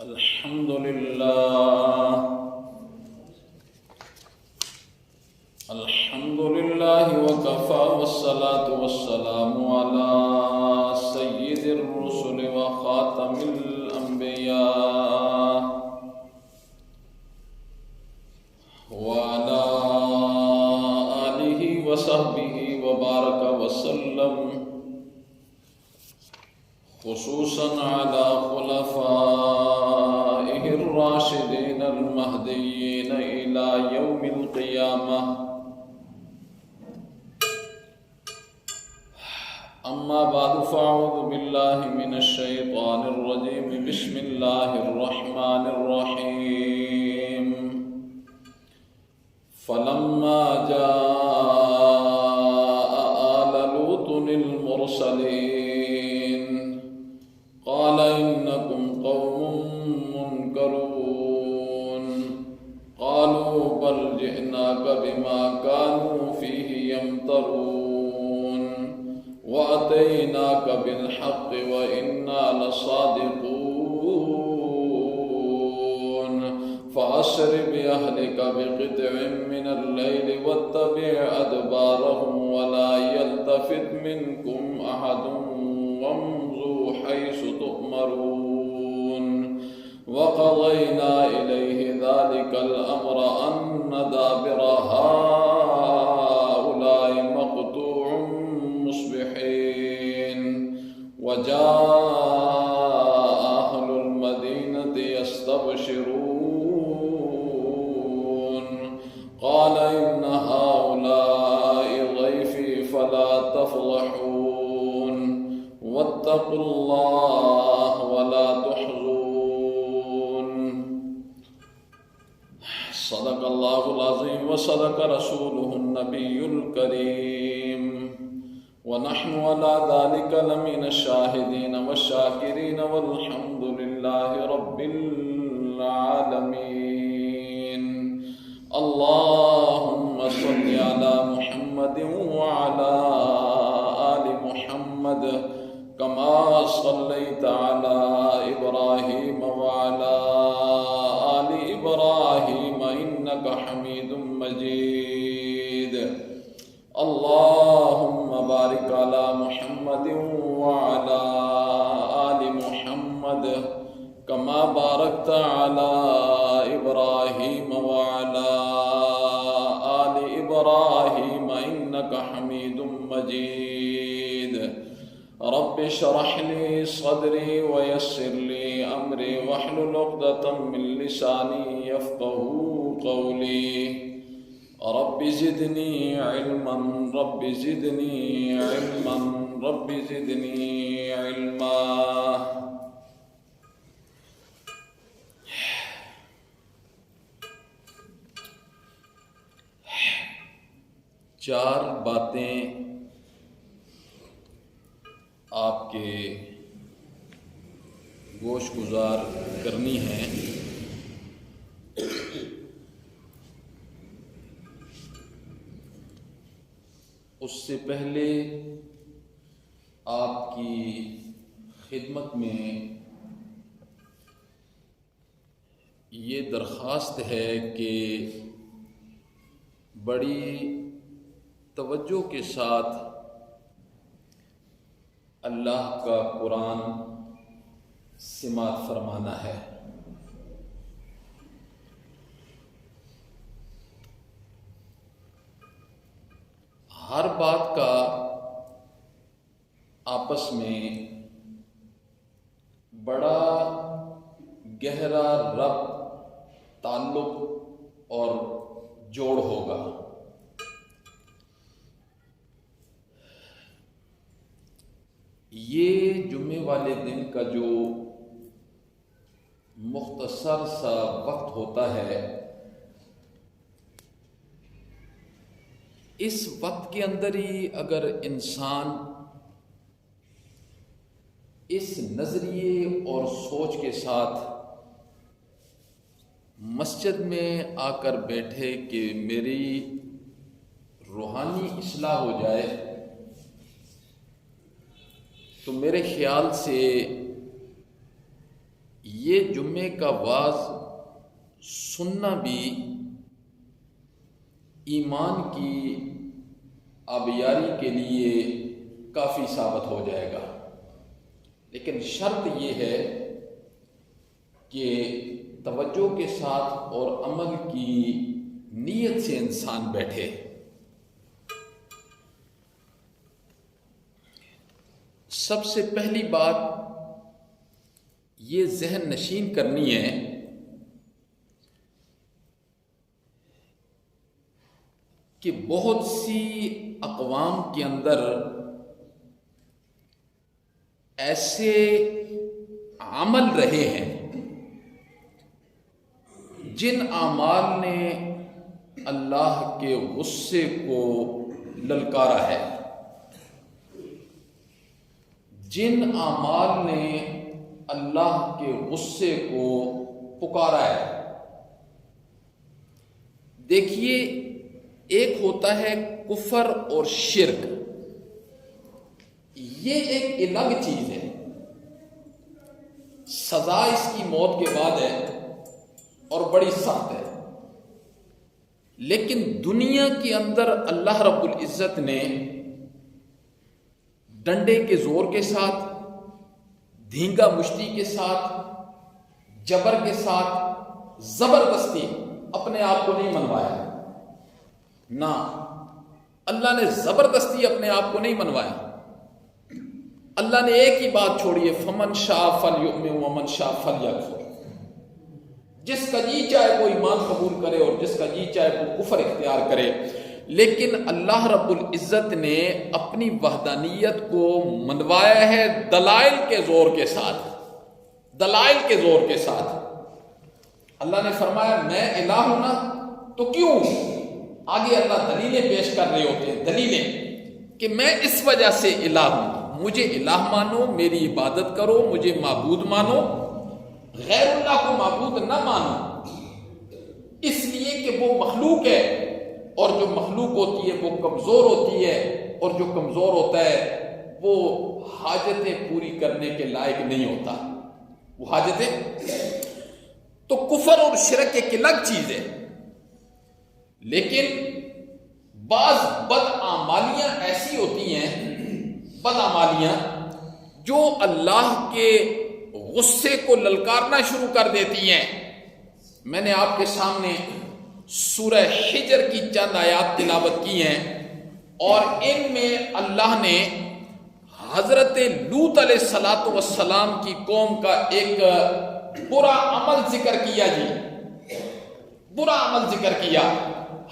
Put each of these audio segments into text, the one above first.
الحمد لله وكفى والصلاة والسلام على سيد الرسل وخاتم الأنبياء وعلى آله وصحبه وبارك وسلم، خصوصا على خلفائه الراشدين المهديين إلى يوم القيامة. أما بعد فأعوذ بالله من الشيطان الرجيم. بسم الله الرحمن الرحيم. فلما جاء آل لوط المرسلين قال إنكم قوم منكرون. قالوا بل جئناك بما كانوا فيه يمترون وأتيناك بالحق وإنا لصادقون. فأسر بأهلك بقطع من الليل واتبع أدبارهم ولا يلتفت منكم أحد وامضوا حيث تؤمرون. وقضينا إليه ذلك الأمر أن دابر هؤلاء مقطوع مصبحين. وجاء أهل المدينة يستبشرون قال إن هؤلاء ضيفي فلا تفضحون واتقوا الله ولا تحزون. صدق الله العظيم وصدق رسوله النبي الكريم، ونحن على ذلك لمن الشاهدين والشاكرين والحمد لله رب العالمين. اللهم صل على محمد وعلى آل محمد كما صليت على إبراهيم وعلى آل إبراهيم إنك حميد مجيد. اللهم بارك على محمد وعلى آل محمد كما باركت على إبراهيم وعلى آل إبراهيم إنك حميد مجيد. رب اشرح لي صدري ويسر لي أمري واحلل عقدة من لساني يفقهوا قولي. رب زدني علما رب زدني علما رب زدني علما. چار باتیں آپ کے گوش گزار کرنی ہیں. اس سے پہلے آپ کی خدمت میں یہ درخواست ہے کہ بڑی توجہ کے ساتھ اللہ کا قرآن سماعت فرمانا ہے. ہر بات کا آپس میں بڑا گہرا ربط، تعلق اور جوڑ ہوگا. یہ جمعے والے دن کا جو مختصر سا وقت ہوتا ہے، اس وقت کے اندر ہی اگر انسان اس نظریے اور سوچ کے ساتھ مسجد میں آ کر بیٹھے کہ میری روحانی اصلاح ہو جائے، تو میرے خیال سے یہ جمعے کا واعظ سننا بھی ایمان کی آبیاری کے لیے کافی ثابت ہو جائے گا، لیکن شرط یہ ہے کہ توجہ کے ساتھ اور عمل کی نیت سے انسان بیٹھے۔ سب سے پہلی بات یہ ذہن نشین کرنی ہے کہ بہت سی اقوام کے اندر ایسے عمل رہے ہیں جن اعمال نے اللہ کے غصے کو للکارا ہے، جن اعمال نے اللہ کے غصے کو پکارا ہے۔ دیکھیے، ایک ہوتا ہے کفر اور شرک، یہ ایک الگ چیز ہے، سزا اس کی موت کے بعد ہے اور بڑی سخت ہے، لیکن دنیا کے اندر اللہ رب العزت نے ڈنڈے کے زور کے ساتھ، دھینگا مشتی کے ساتھ، جبر کے ساتھ، زبردستی اپنے آپ کو نہیں منوایا۔ نہ، اللہ نے زبردستی اپنے آپ کو نہیں منوایا۔ اللہ نے ایک ہی بات چھوڑی ہے، فمن شاء فلیؤمن ومن شاء فلیکفر۔ جس کا جی چاہے وہ ایمان قبول کرے اور جس کا جی چاہے وہ کفر اختیار کرے، لیکن اللہ رب العزت نے اپنی وحدانیت کو منوایا ہے دلائل کے زور کے ساتھ، دلائل کے زور کے ساتھ۔ اللہ نے فرمایا میں الہ ہوں نا، تو کیوں؟ آگے اللہ دلیلیں پیش کر رہے ہوتے ہیں، دلیلیں کہ میں اس وجہ سے الہ ہوں، مجھے الہ مانو، میری عبادت کرو، مجھے معبود مانو، غیر اللہ کو معبود نہ مانو، اس لیے کہ وہ مخلوق ہے، اور جو مخلوق ہوتی ہے وہ کمزور ہوتی ہے، اور جو کمزور ہوتا ہے وہ حاجتیں پوری کرنے کے لائق نہیں ہوتا، وہ حاجتیں۔ تو کفر اور شرک ایک الگ چیز ہے، لیکن بعض بدعمالیاں ایسی ہوتی ہیں، بدعمالیاں جو اللہ کے غصے کو للکارنا شروع کر دیتی ہیں۔ میں نے آپ کے سامنے سورہ حجر کی چند آیات تلاوت کی ہیں، اور ان میں اللہ نے حضرت لوط علیہ السلام کی قوم کا ایک برا عمل ذکر کیا، جی برا عمل ذکر کیا۔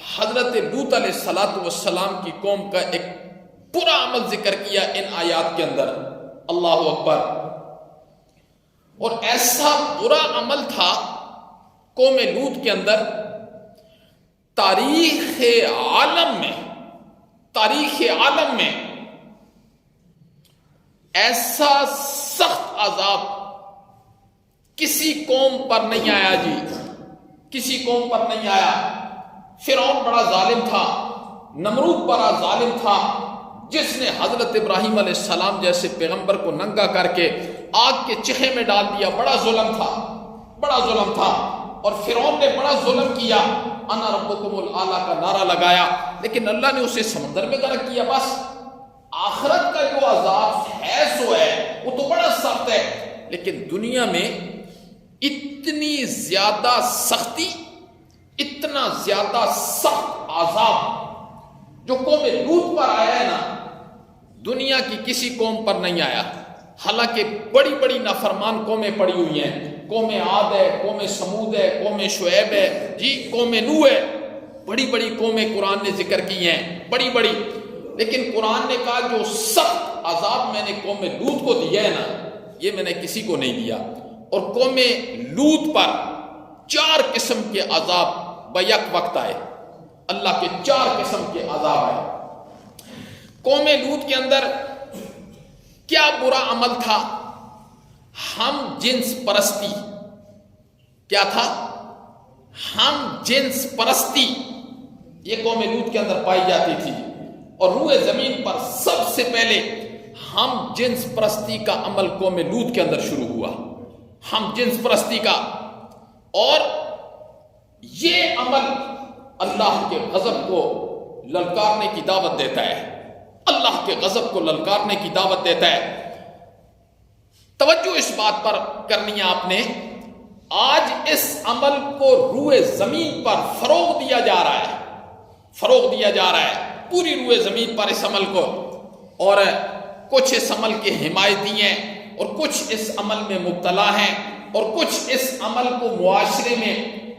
حضرت لوط علیہ السلام کی قوم کا ایک برا عمل ذکر کیا ان آیات کے اندر، اللہ اکبر۔ اور ایسا برا عمل تھا قوم لوط کے اندر، تاریخ عالم میں ایسا سخت عذاب کسی قوم پر نہیں آیا، جی کسی قوم پر نہیں آیا۔ فرعون بڑا ظالم تھا، نمرود بڑا ظالم تھا، جس نے حضرت ابراہیم علیہ السلام جیسے پیغمبر کو ننگا کر کے آگ کے چکھے میں ڈال دیا، بڑا ظلم تھا، بڑا ظلم تھا۔ اور فرعون نے بڑا ظلم کیا، انا ربکم الاعلی کا نعرہ لگایا، لیکن اللہ نے اسے سمندر میں غرق کیا۔ بس آخرت کا جو عذاب ہے سو ہے، وہ تو بڑا سخت ہے، لیکن دنیا میں اتنی زیادہ سختی، اتنا زیادہ سخت عذاب جو قوم لوط پر آیا ہے نا، دنیا کی کسی قوم پر نہیں آیا۔ حالانکہ بڑی بڑی نافرمان قومیں پڑی ہوئی ہیں، قوم عاد ہے، قوم سمود ہے، قوم شعیب ہے، جی قوم نوح ہے، بڑی بڑی قومیں قرآن نے ذکر کی ہیں، بڑی بڑی، لیکن قرآن نے کہا جو سخت عذاب میں نے قوم لوط کو دیا ہے نا، یہ میں نے کسی کو نہیں دیا۔ اور قوم لوط پر 4 قسم کے عذاب بیک وقت آئے، اللہ کے 4 قسم کے عذاب آئے۔ قوم لوط کے اندر کیا برا عمل تھا؟ ہم جنس پرستی۔ کیا تھا؟ ہم جنس پرستی، یہ قوم لوط کے اندر پائی جاتی تھی، اور روئے زمین پر سب سے پہلے ہم جنس پرستی کا عمل قوم لوط کے اندر شروع ہوا۔ ہم جنس پرستی کا، اور یہ عمل اللہ کے غضب کو للکارنے کی دعوت دیتا ہے، اللہ کے غضب کو للکارنے کی دعوت دیتا ہے۔ توجہ اس بات پر کرنی ہے آپ نے، آج اس عمل کو روئے زمین پر فروغ دیا جا رہا ہے، فروغ دیا جا رہا ہے پوری روئے زمین پر اس عمل کو، اور کچھ اس عمل کے حمایتی ہیں اور کچھ اس عمل میں مبتلا ہیں اور کچھ اس عمل کو معاشرے میں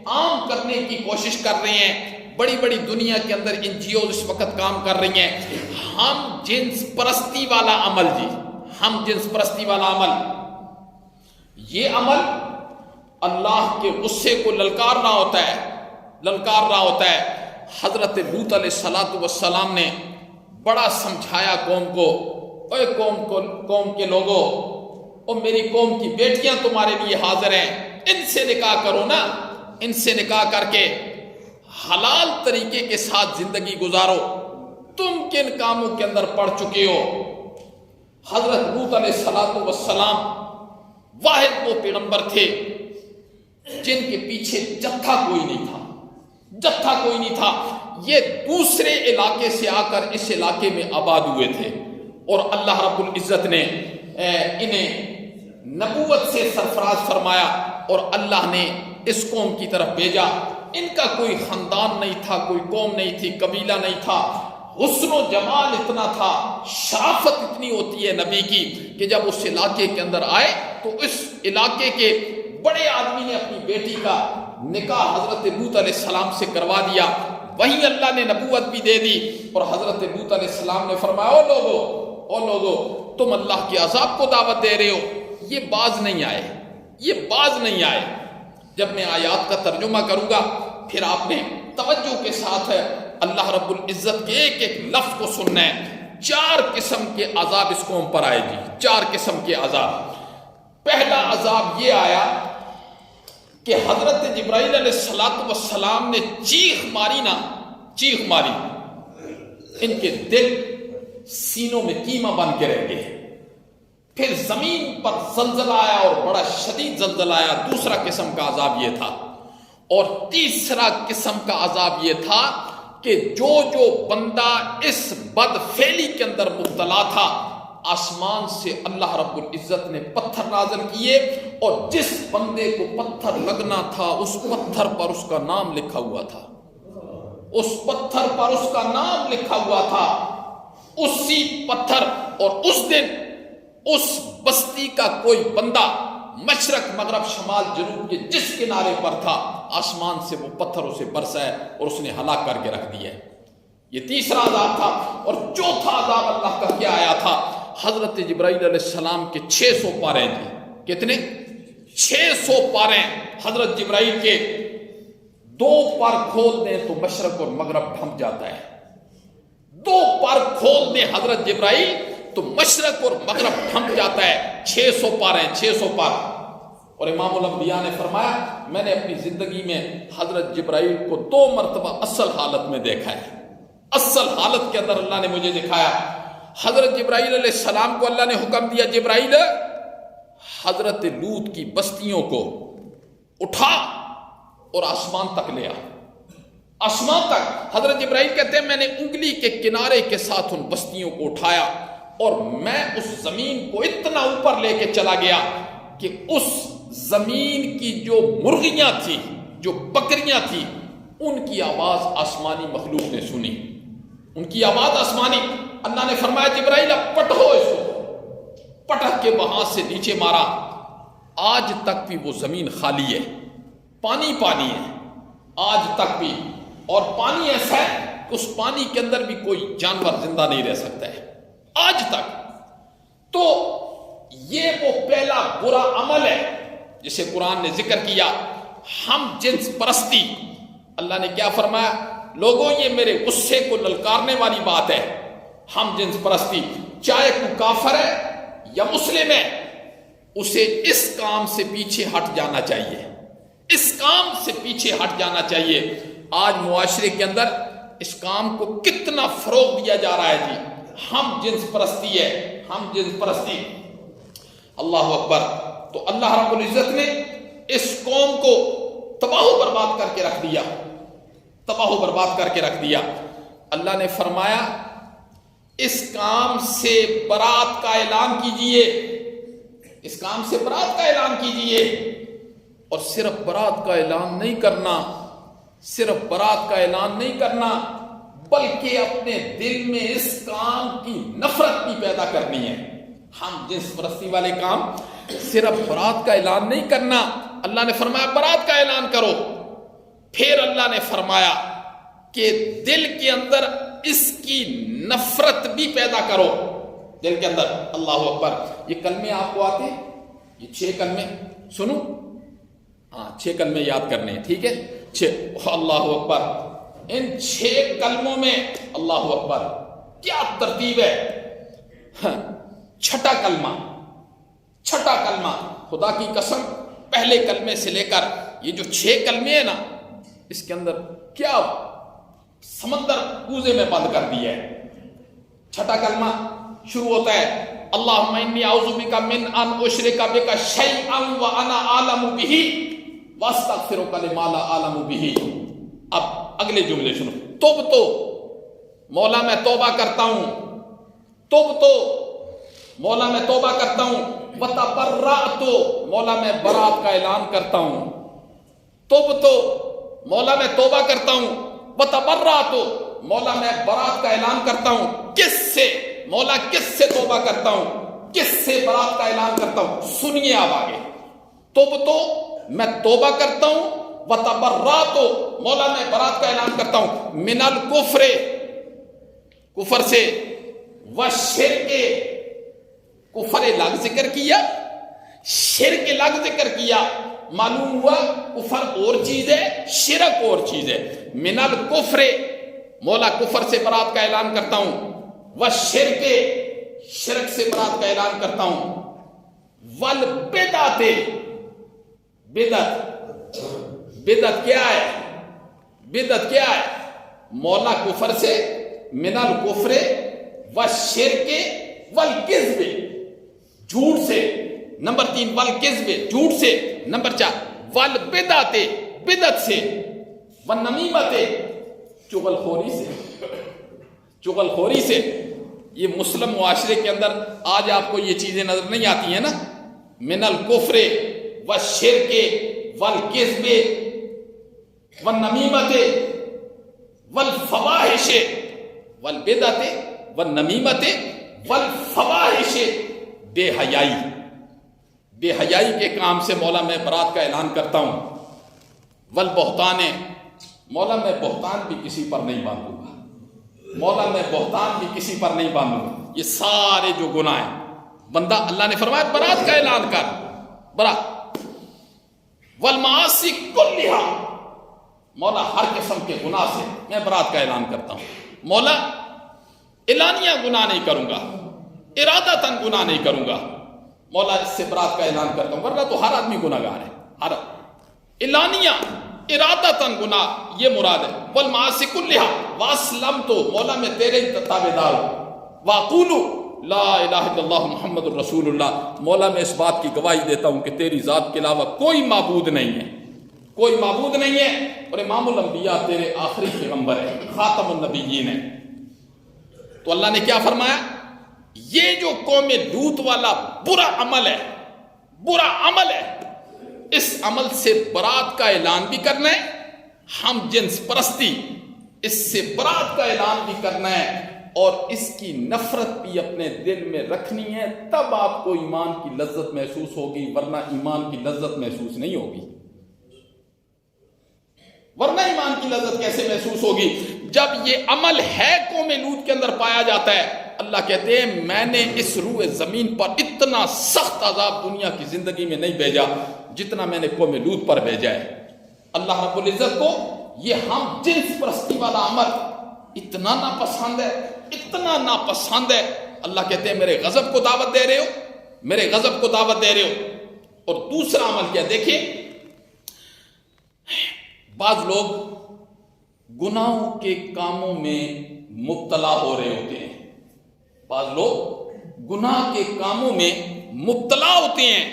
عام کرنے کی کوشش کر رہے ہیں۔ بڑی بڑی دنیا کے اندر NGOs اس وقت کام کر رہی ہیں۔ ہم جنس پرستی والا عمل، جی ہم جنس پرستی والا عمل، یہ عمل اللہ کے غصے کو للکار رہا ہوتا ہے، للکار رہا ہوتا ہے۔ حضرت لوط علیہ السلام نے بڑا سمجھایا قوم کو، اے قوم کے لوگوں، اور میری قوم کی بیٹیاں تمہارے لیے حاضر ہیں، ان سے نکاح کرو نا، ان سے نکاح کر کے حلال طریقے کے ساتھ زندگی گزارو، تم کن کاموں کے اندر پڑ چکے ہو۔ حضرت لوط علیہ السلام واحد وہ پیغمبر تھے جن کے پیچھے جتھا کوئی نہیں تھا، جتھا کوئی نہیں تھا۔ یہ دوسرے علاقے سے آ کر اس علاقے میں آباد ہوئے تھے، اور اللہ رب العزت نے انہیں نبوت سے سرفراز فرمایا، اور اللہ نے اس قوم کی طرف بھیجا۔ ان کا کوئی خاندان نہیں تھا، کوئی قوم نہیں تھی، قبیلہ نہیں تھا، حسن و جمال اتنا تھا، شرافت اتنی ہوتی ہے نبی کی کہ جب اس علاقے کے اندر آئے تو اس علاقے کے بڑے آدمی نے اپنی بیٹی کا نکاح حضرت لوط علیہ السلام سے کروا دیا۔ وہیں اللہ نے نبوت بھی دے دی، اور حضرت لوط علیہ السلام نے فرمایا، او لوگو تم اللہ کے عذاب کو دعوت دے رہے ہو، یہ باز نہیں آئے، یہ باز نہیں آئے۔ جب میں آیات کا ترجمہ کروں گا پھر آپ نے توجہ کے ساتھ اللہ رب العزت کے ایک ایک لفظ کو سننا ہے۔ 4 قسم کے عذاب اس قوم پر آئے گی، 4 قسم کے عذاب۔ پہلا عذاب یہ آیا کہ حضرت جبرائیل علیہ السلام نے چیخ ماری نا، چیخ ماری، ان کے دل سینوں میں کیما بن کے رہ گئے۔ پھر زمین پر زلزلہ آیا اور بڑا شدید زلزلہ آیا، دوسرا قسم کا عذاب یہ تھا۔ اور تیسرا قسم کا عذاب یہ تھا کہ جو بندہ اس بد فعلی کے اندر مبتلا تھا، آسمان سے اللہ رب العزت نے پتھر نازل کیے، اور جس بندے کو پتھر لگنا تھا اس پتھر پر اس کا نام لکھا ہوا تھا، اس پتھر پر اس کا نام لکھا ہوا تھا۔ اسی پتھر، اور اس دن اس بستی کا کوئی بندہ مشرق مغرب شمال جنوب کے جس کنارے پر تھا، آسمان سے وہ پتھر اسے برسا ہے اور اس نے ہلاک کر کے رکھ دیا ہے۔ یہ تیسرا عذاب تھا۔ اور چوتھا عذاب اللہ کا کیا آیا تھا؟ حضرت جبرائیل علیہ السلام کے 600 پارے تھے۔ کتنے؟ 600 پارے حضرت جبرائیل کے 2 پر کھول دیں تو مشرق اور مغرب ڈھم جاتا ہے، 2 پر کھول دیں حضرت جبرائیل تو مشرق اور مغرب ڈھم جاتا ہے۔ 600 پارے، 600 پار۔ اور امام الانبیاء نے فرمایا، میں نے اپنی زندگی میں حضرت جبرائیل کو 2 مرتبہ اصل حالت میں دیکھا ہے، اصل حالت کے اندر اللہ نے مجھے دکھایا۔ حضرت جبرائیل علیہ السلام کو اللہ نے حکم دیا، جبرائیل حضرت لوط کی بستیوں کو اٹھا اور آسمان تک لے آ، آسمان تک۔ حضرت جبرائیل کہتے ہیں میں نے انگلی کے کنارے کے ساتھ ان بستیوں کو اٹھایا، اور میں اس زمین کو اتنا اوپر لے کے چلا گیا کہ اس زمین کی جو مرغیاں تھیں، جو بکریاں تھیں، ان کی آواز آسمانی مخلوق نے سنی، ان کی آواز آسمانی۔ اللہ نے فرمایا جبرائیل اب پٹھو اس کو، پٹک کے وہاں سے نیچے مارا۔ آج تک بھی وہ زمین خالی ہے، پانی پانی ہے آج تک بھی، اور پانی ایسا ہے کہ اس پانی کے اندر بھی کوئی جانور زندہ نہیں رہ سکتا ہے آج تک۔ تو یہ وہ پہلا برا عمل ہے جسے قرآن نے ذکر کیا، ہم جنس پرستی۔ اللہ نے کیا فرمایا؟ لوگوں یہ میرے غصے کو للکارنے والی بات ہے، ہم جنس پرستی۔ چاہے کوئی کافر ہے یا مسلم ہے، اسے اس کام سے پیچھے ہٹ جانا چاہیے، اس کام سے پیچھے ہٹ جانا چاہیے۔ آج معاشرے کے اندر اس کام کو کتنا فروغ دیا جا رہا ہے جی، ہم جنس پرستی ہے، ہم جنس پرستی۔ اللہ اکبر۔ تو اللہ رب العزت نے اس قوم کو تباہ و برباد کر کے رکھ دیا، تباہ و برباد کر کے رکھ دیا۔ اللہ نے فرمایا اس کام سے برات کا اعلان کیجئے، اس کام سے برات کا اعلان کیجئے، اور صرف برات کا اعلان نہیں کرنا، صرف برات کا اعلان نہیں کرنا، بلکہ اپنے دل میں اس کام کی نفرت بھی پیدا کرنی ہے۔ ہم جنس پرستی والے کام صرف برات کا اعلان نہیں کرنا، اللہ نے فرمایا برات کا اعلان کرو، پھر اللہ نے فرمایا کہ دل کے اندر اس کی نفرت بھی پیدا کرو، دل کے اندر۔ اللہ اکبر۔ یہ کلمے آپ کو آتے ہیں؟ یہ 6 کلمے سنو، ہاں 6 کلمے یاد کرنے ہیں، ٹھیک ہے؟ 6۔ اللہ اکبر۔ ان 6 کلموں میں اللہ اکبر کیا ترتیب ہے۔ چھٹا کلمہ، چھٹا کلمہ، خدا کی قسم پہلے کلمے سے لے کر یہ جو 6 کلمے ہیں نا، اس کے اندر کیا سمندر کوزے میں بند کر دیا ہے۔ چھٹا کلمہ شروع ہوتا ہے اللہم انی اعوذ بک من ان اشرک بک شیئا وانا اعلم بہ واستغفرک لما لا اعلم بہ۔ اب اگلے جملے سنو، توب تو مولا میں توبہ کرتا ہوں، توب تو مولا میں توبہ کرتا ہوں، وتبرأت مولا میں برات کا اعلان کرتا ہوں، توب تو مولا میں توبہ کرتا ہوں، وتبرأت مولا میں برات کا اعلان کرتا ہوں۔ کس سے؟ مولا کس سے توبہ کرتا ہوں، کس سے برات کا اعلان کرتا ہوں؟ سنیے آپ آگے، توب تو میں توبہ کرتا ہوں، وتبرأت مولا میں برات کا اعلان کرتا ہوں، من الکفر کفر سے، والشرک کفر الگ ذکر کیا، شرک الگ ذکر کیا، معلوم ہوا کفر اور چیز ہے، شرک اور چیز ہے۔ من الکفر مولا کفر سے برات کا اعلان کرتا ہوں، والشرک شرک سے برات کا اعلان کرتا ہوں، والبدعت بدعت، بدعت کیا ہے؟ بدعت کیا ہے؟ مولا کفر سے، من الکفر والشرک والکذب جھوٹ سے، نمبر 3 والکذب جھوٹ سے، نمبر 4 والبدعت بدعت سے، والنمیمت چغل خوری سے، چغل خوری سے۔ یہ مسلم معاشرے کے اندر آج آپ کو یہ چیزیں نظر نہیں آتی ہیں نا، من الکفر والشرک والکذب والنمیمت والفواحش، والبدعت والنمیمت والفواحش، بے حیائی، بے حیائی کے کام سے مولا میں برات کا اعلان کرتا ہوں، والبہتان مولا میں بہتان بھی کسی پر نہیں باندھوں گا، مولا میں بہتان بھی کسی پر نہیں باندھوں گا۔ یہ سارے جو گناہ ہیں بندہ، اللہ نے فرمایا برات کا اعلان کر، برات۔ والمعاصی کلھا مولا ہر قسم کے گناہ سے میں برات کا اعلان کرتا ہوں، مولا اعلانیہ گناہ نہیں کروں گا، ارادتاً گناہ نہیں کروں گا، مولا اس سے برات کا اعلان کرتا ہوں، ورنہ تو ہر آدمی گناہ گار ہے، ہر اعلانیہ ارادتاً گناہ یہ مراد ہے۔ والمعاصی کلھا واسلمت مولا میں تیرے تابعدار ہوں، واقول لا الہ الا اللہ محمد الرسول اللہ مولا میں اس بات کی گواہی دیتا ہوں کہ تیری ذات کے علاوہ کوئی معبود نہیں ہے، کوئی معبود نہیں ہے، اور امام الانبیاء تیرے آخری پیغمبر ہے، خاتم النبیین ہے۔ تو اللہ نے کیا فرمایا؟ یہ جو قوم لوط والا برا عمل ہے، برا عمل ہے، اس عمل سے برات کا اعلان بھی کرنا ہے، ہم جنس پرستی اس سے برات کا اعلان بھی کرنا ہے، اور اس کی نفرت بھی اپنے دل میں رکھنی ہے، تب آپ کو ایمان کی لذت محسوس ہوگی، ورنہ ایمان کی لذت محسوس نہیں ہوگی، ورنہ ایمان کی لذت کیسے محسوس ہوگی؟ جب یہ عمل ہے قوم لوط کے اندر پایا جاتا ہے، اللہ کہتے ہیں میں نے اس روح زمین پر اتنا سخت عذاب دنیا کی زندگی میں نہیں بھیجا جتنا میں نے قوم لوط پر بھیجا ہے۔ اللہ رب العزت کو یہ ہم جنس پرستی والا عمل اتنا ناپسند ہے، اتنا ناپسند ہے، اللہ کہتے ہیں میرے غضب کو دعوت دے رہے ہو، میرے غضب کو دعوت دے رہے ہو۔ اور دوسرا عمل کیا؟ دیکھیں بعض لوگ گناہوں کے کاموں میں مبتلا ہو رہے ہوتے ہیں، بعض لوگ گناہ کے کاموں میں مبتلا ہوتے ہیں،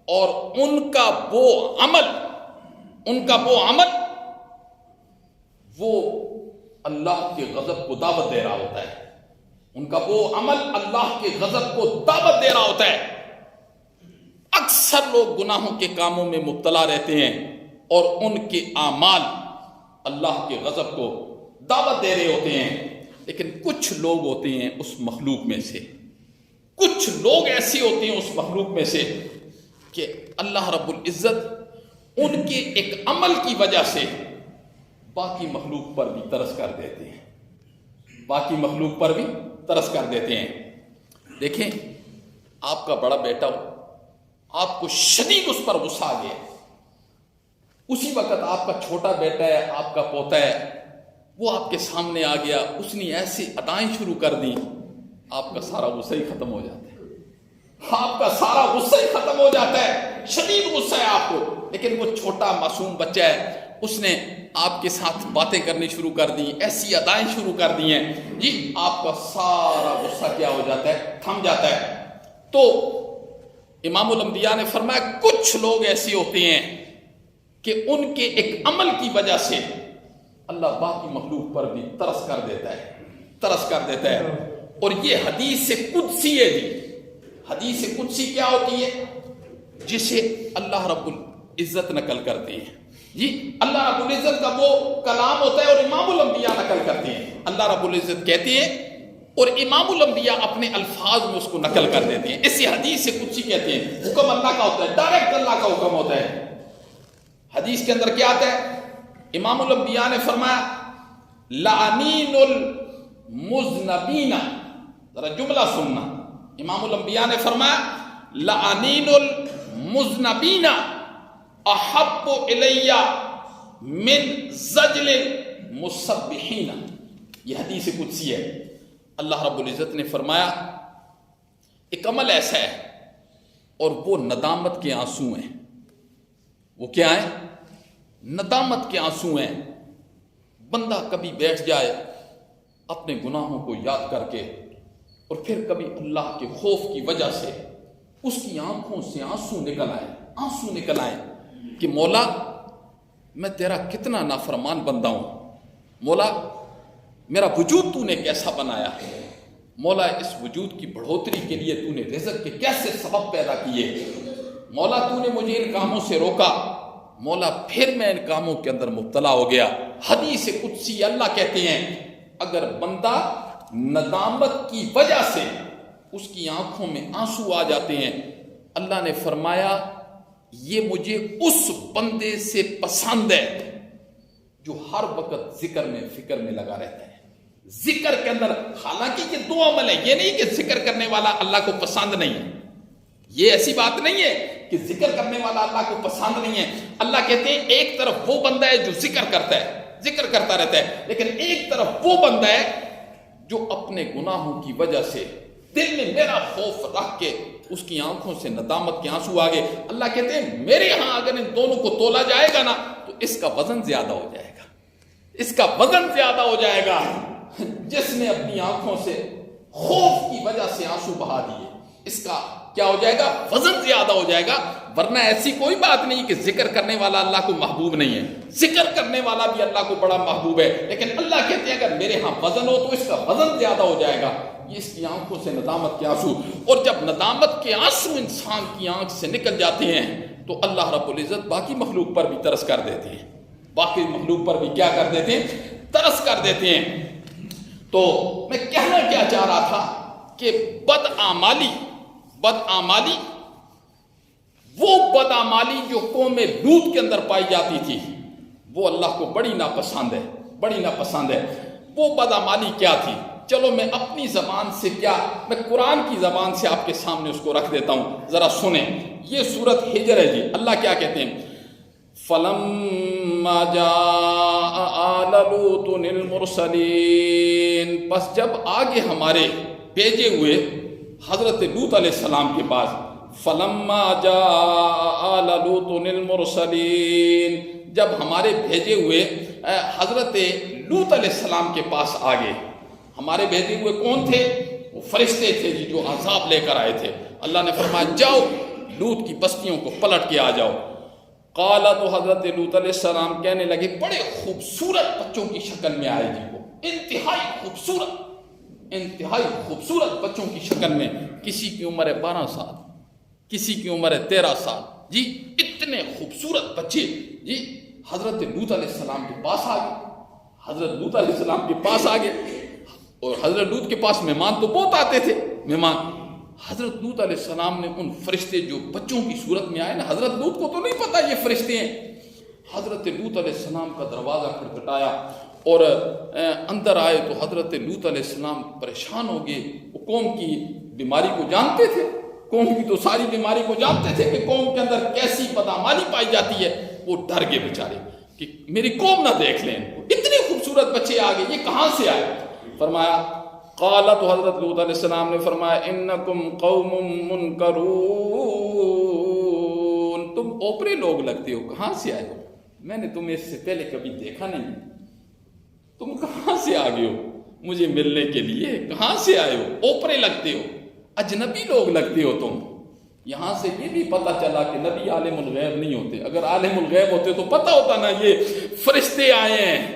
اور ان کا وہ عمل وہ اللہ کے غضب کو دعوت دے رہا ہوتا ہے. ان کا وہ عمل اللہ کے غضب کو دعوت دے رہا ہوتا ہے. اکثر لوگ گناہوں کے کاموں میں مبتلا رہتے ہیں اور ان کے اعمال اللہ کے غضب کو دعوت دے رہے ہوتے ہیں. لیکن کچھ لوگ ہوتے ہیں اس مخلوق میں سے، کچھ لوگ ایسے ہوتے ہیں اس مخلوق میں سے کہ اللہ رب العزت ان کے ایک عمل کی وجہ سے باقی مخلوق پر بھی ترس کر دیتے ہیں، باقی مخلوق پر بھی ترس کر دیتے ہیں. دیکھیں، آپ کا بڑا بیٹا ہو، آپ کو شدید اس پر غصہ آ گیا، اسی وقت آپ کا چھوٹا بیٹا ہے، آپ کا پوتا ہے، وہ آپ کے سامنے آ گیا، اس نے ایسی ادائیں شروع کر دی، آپ کا سارا غصہ ہی ختم ہو جاتا ہے، آپ کا سارا غصہ ہی ختم ہو جاتا ہے. شدید غصہ ہے آپ کو، لیکن وہ چھوٹا معصوم بچہ ہے، اس نے آپ کے ساتھ باتیں کرنی شروع کر دی، ایسی ادائیں شروع کر دی ہیں، جی آپ کا سارا غصہ کیا ہو جاتا ہے؟ تھم جاتا ہے. تو امام الانبیاء نے فرمایا کچھ لوگ ایسے ہوتے ہیں کہ ان کے ایک عمل کی وجہ سے اللہ باقی مخلوق پر بھی ترس کر دیتا ہے. اور یہ حدیث قدسی ہے جی. حدیث قدسی کیا ہوتی ہے؟ جسے اللہ رب العزت نقل کرتے ہیں. جی اللہ رب العزت کا وہ کلام ہوتا ہے اور امام الانبیاء نقل کرتے ہیں. اللہ رب العزت کہتے ہیں اور امام الانبیاء اپنے الفاظ میں اس کو نقل کر دیتے ہیں. اسی حدیث سے قدسی کہتے ہیں. حکم اللہ کا ہوتا ہے، ڈائریکٹ اللہ کا حکم ہوتا ہے. حدیث کے اندر کیا آتا ہے؟ امام الانبیاء نے فرمایا لعنین المذنبین. ذرا جملہ سننا. امام الانبیاء نے فرمایا لعنین المذنبین احب الی من زجل المسبحین. یہ حدیث قدسی ہے. اللہ رب العزت نے فرمایا ایک عمل ایسا ہے اور وہ ندامت کے آنسو ہیں. وہ کیا ہے؟ ندامت کے آنسو ہیں. بندہ کبھی بیٹھ جائے اپنے گناہوں کو یاد کر کے اور پھر کبھی اللہ کے خوف کی وجہ سے اس کی آنکھوں سے آنسو نکل آئے کہ مولا میں تیرا کتنا نافرمان بندہ ہوں، مولا میرا وجود تو نے کیسا بنایا ہے، مولا اس وجود کی بڑھوتری کے لیے تو نے رزق کے کیسے سبب پیدا کیے، مولا تو نے مجھے ان کاموں سے روکا، مولا پھر میں ان کاموں کے اندر مبتلا ہو گیا. حدیث قدسی اللہ کہتے ہیں اگر بندہ ندامت کی وجہ سے اس کی آنکھوں میں آنسو آ جاتے ہیں، اللہ نے فرمایا یہ مجھے اس بندے سے پسند ہے جو ہر وقت ذکر میں فکر میں لگا رہتا ہے. ذکر کے اندر، حالانکہ یہ دو عمل ہے، یہ نہیں کہ ذکر کرنے والا اللہ کو پسند نہیں ہے، یہ ایسی بات نہیں ہے کہ ذکر کرنے والا اللہ کو پسند نہیں ہے. اللہ کہتے ہیں ایک طرف وہ بندہ ہے جو ذکر کرتا رہتا ہے، لیکن ایک طرف وہ بندہ ہے جو اپنے گناہوں کی وجہ سے دل میں میرا خوف رکھ کے اس کی آنکھوں سے ندامت کے آنسو آگے. اللہ کہتے ہیں میرے ہاں اگر ان دونوں کو تولا جائے گا نا تو اس کا وزن زیادہ ہو جائے گا، اس کا وزن زیادہ ہو جائے گا جس نے اپنی آنکھوں سے خوف کی وجہ سے آنسو بہا دیے. اس کا کیا ہو جائے گا؟ وزن زیادہ ہو جائے گا. ورنہ ایسی کوئی بات نہیں کہ ذکر کرنے والا اللہ کو محبوب نہیں ہے، ذکر کرنے والا بھی اللہ کو بڑا محبوب ہے، لیکن اللہ کہتے ہیں اگر میرے ہاں وزن ہو تو اس کا وزن زیادہ ہو جائے گا. یہ اس کی آنکھوں سے ندامت کے آنسو، اور جب ندامت کے آنسو انسان کی آنکھ سے نکل جاتے ہیں تو اللہ رب العزت باقی مخلوق پر بھی ترس کر دیتے ہیں، باقی مخلوق پر بھی کیا کر دیتے ہیں؟ ترس کر دیتے ہیں. تو میں کہنا کیا چاہ رہا تھا کہ بدعمالی وہ بدعمالی جو قوم لوط کے اندر پائی جاتی تھی وہ اللہ کو بڑی ناپسند ہے. وہ بدعمالی کیا تھی؟ چلو میں اپنی زبان سے میں قرآن کی زبان سے آپ کے سامنے اس کو رکھ دیتا ہوں، ذرا سنیں. یہ سورت ہجر ہے جی. اللہ کیا کہتے ہیں؟ فَلَمَّا جَاءَ آلَ لُوطٍ الْمُرْسَلِينَ. بس جب آگے ہمارے بھیجے ہوئے حضرت لوط علیہ السلام کے پاس، فَلَمَّا جَاءَ آلَ لُوطٍ الْمُرْسَلِينَ، جب ہمارے بھیجے ہوئے حضرت لوط علیہ السلام کے پاس آگے. ہمارے بھیجے ہوئے کون تھے؟ وہ فرشتے تھے جی جو عذاب لے کر آئے تھے. اللہ نے فرمایا جاؤ لوط کی بستیوں کو پلٹ کے آ جاؤ۔ قالا تو حضرت لوط علیہ السلام کہنے لگے بڑے خوبصورت بچوں کی شکل میں آئے جی وہ، انتہائی خوبصورت بچوں کی شکل میں، کسی کی عمر ہے 12 سال، کسی کی عمر ہے 13 سال جی، اتنے خوبصورت بچے جی حضرت لوط علیہ السلام کے پاس آ گئے، حضرت لوط علیہ السلام کے پاس آ گئے۔ اور حضرت لوط کے پاس مہمان تو بہت آتے تھے مہمان، حضرت لوط علیہ السلام نے ان فرشتے جو بچوں کی صورت میں آئے نا، حضرت لوط کو تو نہیں پتا یہ فرشتے ہیں، حضرت لوط علیہ السلام کا دروازہ کھٹکھٹایا اور اندر آئے تو حضرت لوط علیہ السلام پریشان ہو گئے۔ وہ قوم کی بیماری کو جانتے تھے، قوم کی تو ساری بیماری کو جانتے تھے کہ قوم کے اندر کیسی بدعمالی پائی جاتی ہے۔ وہ ڈر گئے بیچارے کہ میری قوم نہ دیکھ لیں، اتنے خوبصورت بچے آ گئے، یہ کہاں سے آئے؟ فرمایا قال، تو حضرت لوط علیہ السلام نے فرمایا انکم قوم منکرون، تم اوپرے لوگ لگتے ہو، کہاں سے آئے ہو؟ میں نے تمہیں اس سے پہلے کبھی دیکھا نہیں، تم کہاں سے آ گئے ہو مجھے ملنے کے لیے؟ کہاں سے آئے ہو؟ اوپرے لگتے ہو، اجنبی لوگ لگتے ہو تم۔ یہاں سے یہ بھی پتہ چلا کہ نبی عالم الغیب نہیں ہوتے، اگر عالم الغیب ہوتے تو پتہ ہوتا نا یہ فرشتے آئے ہیں،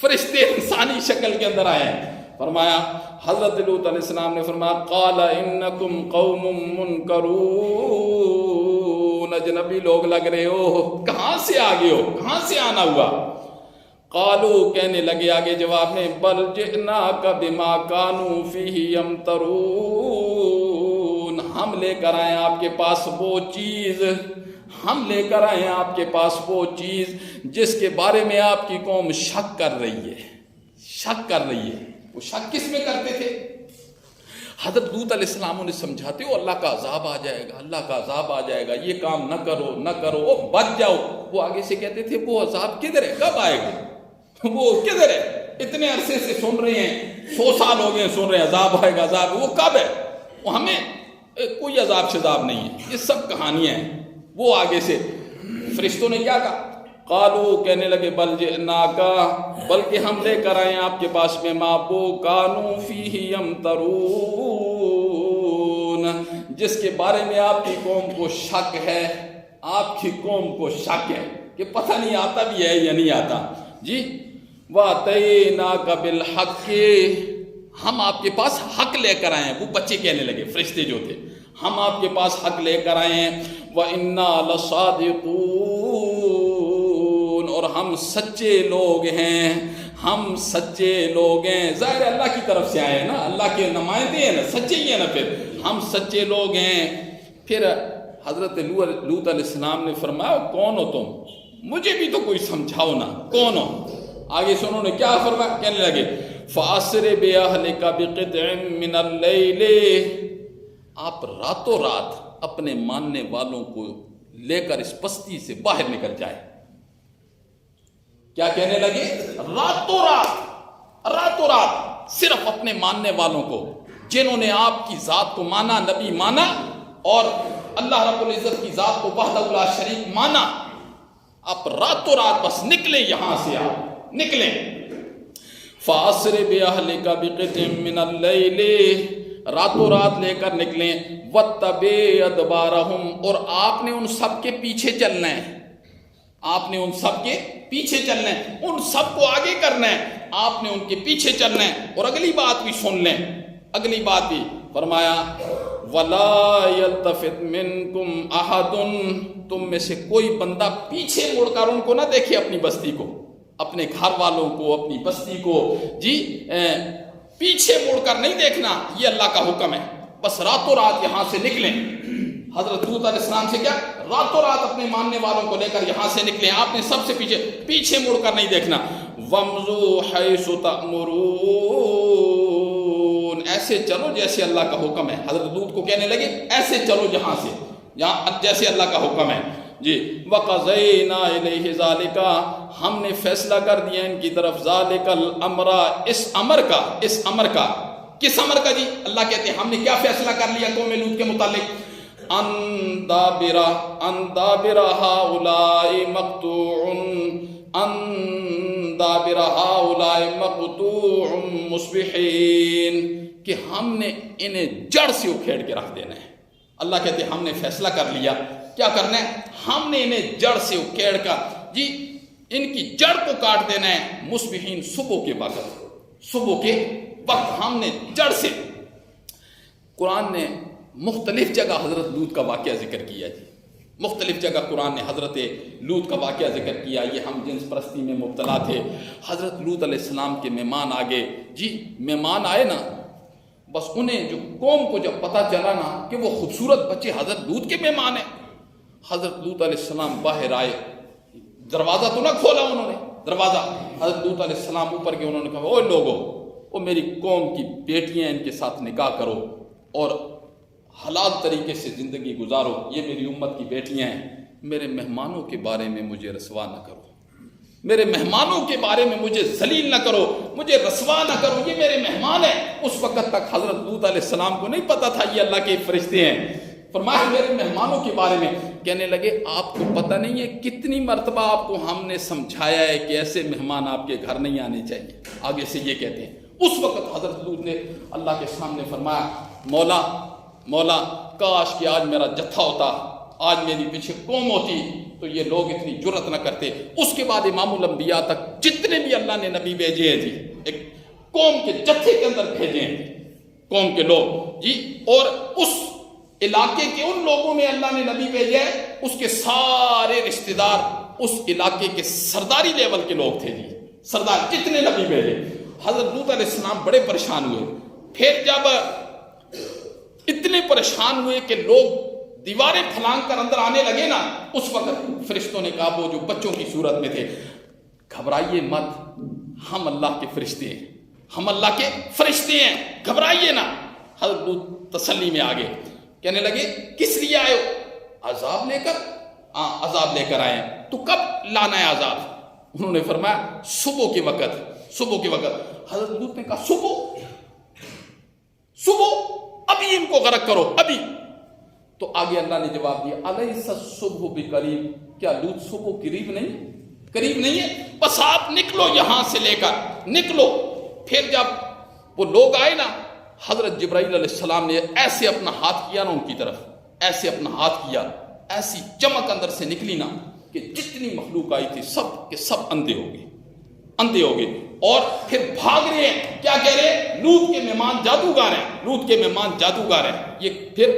فرشتے انسانی شکل کے اندر آئے ہیں۔ فرمایا حضرت لوط علیہ السلام نے فرمایا قال انکم قوم منکرون، اجنبی لوگ لگ رہے ہو، کہاں سے آگے ہو، کہاں سے آنا ہوا؟ قالو، کہنے لگے آگے جواب میں بل جئناک بما کانوا فیہ یمترون، ہم لے کر آئے آپ کے پاس وہ چیز، ہم لے کر آئے ہیں آپ کے پاس وہ چیز جس کے بارے میں آپ کی قوم شک کر رہی ہے، شک کر رہی ہے۔ وہ شک کس میں کرتے تھے؟ حضرت لوط علیہ السلام نے سمجھاتے ہو اللہ کا عذاب آ جائے گا، اللہ کا عذاب آ جائے گا، یہ کام نہ کرو نہ کرو، وہ بچ جاؤ۔ وہ آگے سے کہتے تھے وہ عذاب کدھر ہے، کب آئے گا، وہ کدھر ہے؟ اتنے عرصے سے سن رہے ہیں، 100 سال ہو گئے سن رہے ہیں عذاب آئے گا عذاب، وہ کب ہے؟ وہ ہمیں کوئی عذاب شذاب نہیں ہے، یہ سب کہانیاں ہیں۔ وہ آگے سے فرشتوں نے کیا کہا؟ قالو، کہنے لگے بل جئناکا، بلکہ ہم لے کر آئے آپ کے پاس میں ما بو کانوا فیہ یمترون، جس کے بارے میں آپ کی قوم کو شک ہے، آپ کی قوم کو شک ہے کہ پتہ نہیں آتا بھی ہے یا نہیں آتا جی۔ وَأَتَيْنَاكَ بِالْحَقِّ، ہم آپ کے پاس حق لے کر آئے ہیں۔ وہ بچے کہنے لگے، فرشتے جو تھے، ہم آپ کے پاس حق لے کر آئے ہیں۔ وَإِنَّا لَصَادِقُونَ، اور ہم سچے لوگ ہیں، ہم سچے لوگ ہیں۔ ظاہر اللہ کی طرف سے آئے ہیں نا، اللہ کے نمائندے ہیں نا، سچے ہی ہیں نا، پھر ہم سچے لوگ ہیں۔ پھر حضرت لوط علیہ السلام نے فرمایا کون ہو تم؟ مجھے بھی تو کوئی سمجھاؤ نا، کون ہو؟ آگے سے انہوں نے کیا فرمایا؟ کہنے لگے فَأَسْرِ بِأَهْلِكَ بِقِطْعٍ مِّنَ اللَّيْلِ، آپ راتوں رات اپنے ماننے والوں کو لے کر اس بستی سے باہر نکل جائے۔ کیا کہنے لگے؟ راتوں رات صرف اپنے ماننے والوں کو، جنہوں نے آپ کی ذات کو مانا، نبی مانا، اور اللہ رب العزت کی ذات کو وحدہ لا شریک مانا، آپ راتوں رات بس نکلیں یہاں سے، آپ نکلیں۔ فَأَسْرِ بِأَهْلِكَ بِقِطْعٍ مِّنَ اللَّيْلِ، راتوں رات لے کر نکلیں۔ وَاتَّبِعْ أَدْبَارَهُمْ، اور آپ نے ان سب کے پیچھے چلنا ہے، آپ نے ان سب کے پیچھے چلنا ہے، ان سب کو آگے کرنا ہے، آپ نے ان کے پیچھے چلنا ہے۔ اور اگلی بات بھی سن لیں، اگلی بات بھی فرمایا وَلَا يَلْتَفِتْ مِنْكُمْ أَحَدٌ، تم میں سے کوئی بندہ پیچھے مڑ کر ان کو نہ دیکھے، اپنی بستی کو، اپنے گھر والوں کو، اپنی بستی کو جی پیچھے مڑ کر نہیں دیکھنا، یہ اللہ کا حکم ہے۔ بس راتوں رات یہاں سے نکلیں۔ حضرت لوط علیہ السلام سے کیا؟ راتوں رات اپنے ماننے والوں کو لے کر یہاں سے نکلیں، آپ نے سب سے پیچھے مڑ کر نہیں دیکھنا۔ وَامْضُوا حَيْثُ تَأْمُرُونَ، ایسے چلو جیسے اللہ کا حکم ہے۔ حضرت لوط کو کہنے لگے ایسے چلو جہاں سے، جیسے اللہ کا حکم ہے جی۔ وَقَضَيْنَا إِلَيْهِ ذَلِكَ، ہم نے فیصلہ کر دیا ان کی طرف، ذَلِكَ الْأَمْرَ، اس امر کا، اس امر کا، کس امر کا جی؟ اللہ کہتے ہیں ہم نے کیا فیصلہ کر لیا قوم لوط کے متعلق؟ أَن دَابِرَ هَؤُلَاءِ مَقْطُوعٌ، أَن دَابِرَ هَؤُلَاءِ مَقْطُوعٌ مُصْبِحِينَ، کہ ہم نے انہیں جڑ سے اکھیڑ کے رکھ دینا ہے، اللہ کہتے ہیں ہم نے فیصلہ کر لیا کیا کرنا ہے، ہم نے انہیں جڑ سے اکھیڑ کر ان کی جڑ کو کاٹ دینا ہے، مصبحین صبح کے وقت ہم نے جڑ سے۔ قرآن نے مختلف جگہ حضرت لوط کا واقعہ ذکر کیا مختلف جگہ قرآن نے حضرت لوط کا واقعہ ذکر کیا۔ یہ ہم جنس پرستی میں مبتلا تھے، حضرت لوط علیہ السلام کے مہمان آگے، مہمان آئے نا، بس انہیں جو قوم کو جب پتہ چلا نا کہ وہ خوبصورت بچے حضرت لوط کے مہمان ہیں، حضرت لوط علیہ السلام باہر آئے، دروازہ تو نہ کھولا انہوں نے، دروازہ حضرت لوط علیہ السلام اوپر کے، انہوں نے کہا اوہ لوگو، وہ میری قوم کی بیٹیاں، ان کے ساتھ نکاح کرو اور حلال طریقے سے زندگی گزارو، یہ میری امت کی بیٹیاں ہیں، میرے مہمانوں کے بارے میں مجھے رسوا نہ کرو، میرے مہمانوں کے بارے میں مجھے ذلیل نہ کرو، مجھے رسوا نہ کرو، یہ میرے مہمان ہیں۔ اس وقت تک حضرت لوط علیہ السلام کو نہیں پتا تھا یہ اللہ کے فرشتے ہیں، فرمایا میرے مہمانوں کے بارے میں۔ کہنے لگے آپ کو پتہ نہیں ہے کتنی مرتبہ آپ کو ہم نے سمجھایا ہے کہ ایسے مہمان آپ کے گھر نہیں آنے چاہیے، آگے سے یہ کہتے ہیں۔ اس وقت حضرت لوط نے اللہ کے سامنے فرمایا مولا کاش کہ آج میرا جتھا ہوتا، آج میری پیچھے قوم ہوتی تو یہ لوگ اتنی جرت نہ کرتے۔ اس کے بعد امام الانبیاء تک جتنے بھی اللہ نے نبی بھیجے ہیں ایک قوم کے جتھے کے اندر بھیجے ہیں، قوم کے لوگ اور اس علاقے کے ان لوگوں میں اللہ نے نبی بھیجے ہیں، اس کے سارے رشتہ دار اس علاقے کے سرداری لیول کے لوگ تھے سردار جتنے نبی بھیجے۔ حضرت لوط علیہ السلام بڑے پریشان ہوئے، پھر جب اتنے پریشان ہوئے کہ لوگ دیواریں پھلانگ کر اندر آنے لگے نا، اس وقت فرشتوں نے کہا، وہ جو بچوں کی صورت میں تھے، گھبرائیے مت، ہم اللہ کے فرشتے ہیں، ہم اللہ کے فرشتے ہیں، گھبرائیے نا۔ حضرت لوط تسلی میں آگے کہنے لگے کس لیے آئے ہو؟ عذاب لے کر؟ عذاب لے کر آئے۔ تو کب لانا ہے عذاب؟ انہوں نے فرمایا صبح کے وقت۔ حضرت لوط نے کہا صبح ابھی ان کو غرق کرو ابھی۔ تو آگے اللہ نے جواب دیا الیس الصبح بقریب، کیا لوط صبح قریب نہیں ہے؟ بس آپ نکلو یہاں سے لے کر نکلو۔ پھر جب وہ لوگ آئے نا، حضرت جبرائیل علیہ السلام نے ایسے اپنا ہاتھ کیا نا ان کی طرف، ایسے اپنا ہاتھ کیا، ایسی چمک اندر سے نکلی نا کہ جتنی مخلوق آئی تھی سب کے سب اندھے ہو گئے اور پھر بھاگ رہے ہیں۔ کیا کہہ رہے ہیں؟ لوط کے مہمان جادوگر ہیں، یہ پھر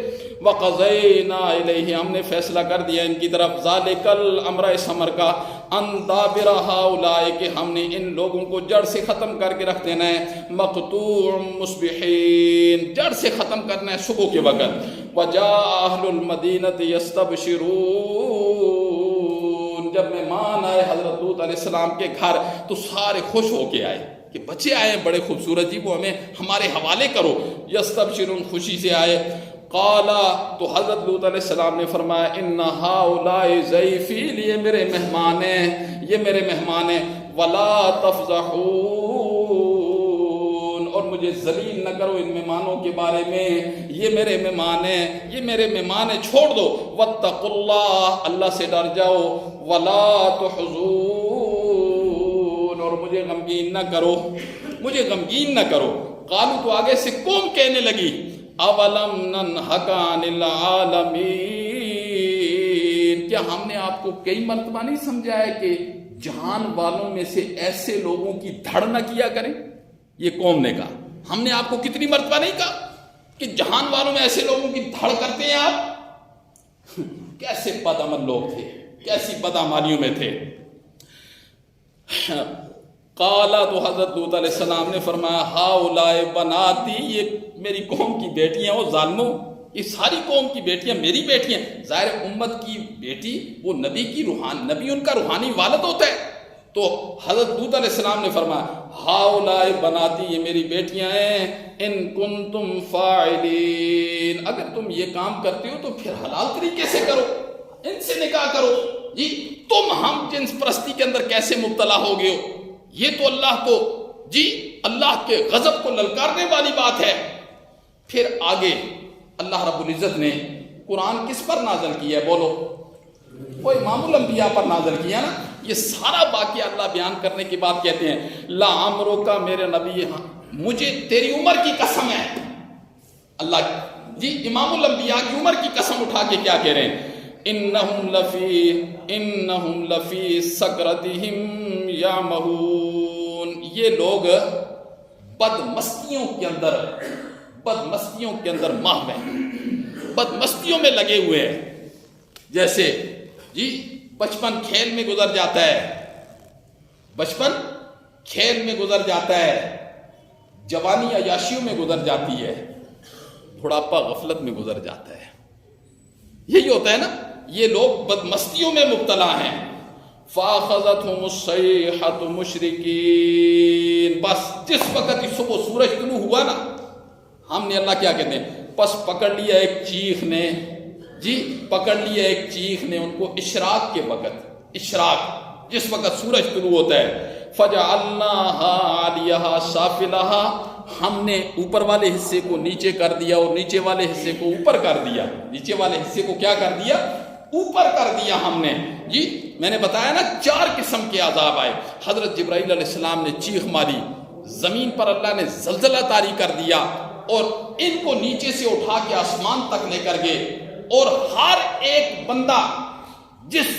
وَقَضَيْنَا إِلَيْهِ، ہم نے فیصلہ کر دیا ان کی طرف، ذَلِكَ الْأَمْرَ، اس امر کا، أَن دَابِرَ هَؤُلَاءِ، کہ ہم نے ان لوگوں کو جڑ سے ختم کر کے رکھ دینا ہے، مقطوع مصبحین، جڑ سے ختم کرنا ہے صبح کے وقت۔ وَجَاءَ أَهْلُ الْمَدِينَةِ يَسْتَبْشِرُونَ، جب مہمان آئے حضرت لوط علیہ السلام کے گھر تو سارے خوش ہو کے آئے کہ بچے آئے ہیں بڑے خوبصورت، وہ ہمیں ہمارے حوالے کرو۔ یستبشرون، خوشی سے آئے۔ قالا، تو حضرت لوط علیہ السلام نے فرمایا ان ہؤلاء ضیفی، یہ میرے مہمان ہیں، ولا تفضحون، اور مجھے ذلیل نہ کرو ان مہمانوں کے بارے میں، یہ میرے مہمان ہیں، چھوڑ دو۔ واتقوا اللہ، اللہ سے ڈر جاؤ، ولا تحزون، اور مجھے غمگین نہ کرو۔ قالو، تو آگے سے قوم کہنے لگی اولم ننہک عن العالمین، کیا ہم نے آپ کو کئی مرتبہ نہیں سمجھایا کہ جہان والوں میں سے ایسے لوگوں کی دھڑ نہ کیا کریں؟ یہ قوم نے کہا، ہم نے آپ کو کتنی مرتبہ نہیں کہا کہ جہان والوں میں ایسے لوگوں کی دھڑ کرتے ہیں آپ؟ کیسے بدعمل لوگ تھے، کیسی بدعمالیوں میں تھے۔ قالا، تو حضرت لوط علیہ السلام نے فرمایا ہؤلاء بناتی، یہ میری قوم کی بیٹیاں، وہ ظالموں، یہ ساری قوم کی بیٹیاں میری بیٹیاں۔ ظاہر امت کی بیٹی وہ نبی ان کا روحانی والد ہوتا ہے۔ تو حضرت لوط علیہ السلام نے فرمایا ہؤلاء بناتی، یہ میری بیٹیاں ہیں، ان کنتم فاعلین، اگر تم یہ کام کرتے ہو تو پھر حلال طریقے سے کرو، ان سے نکاح کرو۔ تم ہم جنس پرستی کے اندر کیسے مبتلا ہو گئے ہو؟ یہ تو اللہ کے غضب کو للکارنے والی بات ہے۔ پھر آگے اللہ رب العزت نے قرآن کس پر نازل کیا ہے؟ بولو، وہ امام الانبیاء پر نازل کیا نا۔ یہ سارا واقعہ اللہ بیان کرنے کے بعد کہتے ہیں لعمرک، میرے نبی، مجھے تیری عمر کی قسم ہے، اللہ جی امام الانبیاء کی عمر کی قسم اٹھا کے کیا کہہ رہے ہیں؟ انہم لفی سکرتہم یعمہون، یہ لوگ بدمستیوں کے اندر ماہو ہیں، بدمستیوں میں لگے ہوئے ہیں. جیسے جی بچپن کھیل میں گزر جاتا ہے، بچپن کھیل میں گزر جاتا ہے، جوانی عیاشیوں میں گزر جاتی ہے، بڑھاپا غفلت میں گزر جاتا ہے. یہی ہوتا ہے نا، یہ لوگ بدمستیوں میں مبتلا ہیں. فَأَخَذَتْهُمُ الصَّيْحَةُ مُشْرِكِينَ، بس جس وقت صبح سورج طلوع ہوا نا، ہم نے اللہ کیا کہتے ہیں، بس پکڑ لیا ایک چیخ نے، جی پکڑ لیا ایک چیخ نے ان کو اشراق کے وقت، اشراق جس وقت سورج طلوع ہوتا ہے. فَجَعَلْنَاهَا عَلِيَهَا سَافِلَهَا، ہم نے اوپر والے حصے کو نیچے کر دیا اور نیچے والے حصے کو اوپر کر دیا. نیچے والے حصے کو کیا کر دیا؟ اوپر کر دیا ہم نے. جی میں نے بتایا نا 4 قسم کے عذاب آئے. حضرت جبرائیل علیہ السلام نے چیخ ماری، زمین پر اللہ نے زلزلہ طاری کر دیا اور ان کو نیچے سے اٹھا کے آسمان تک لے کر گئے، اور ہر ایک بندہ جس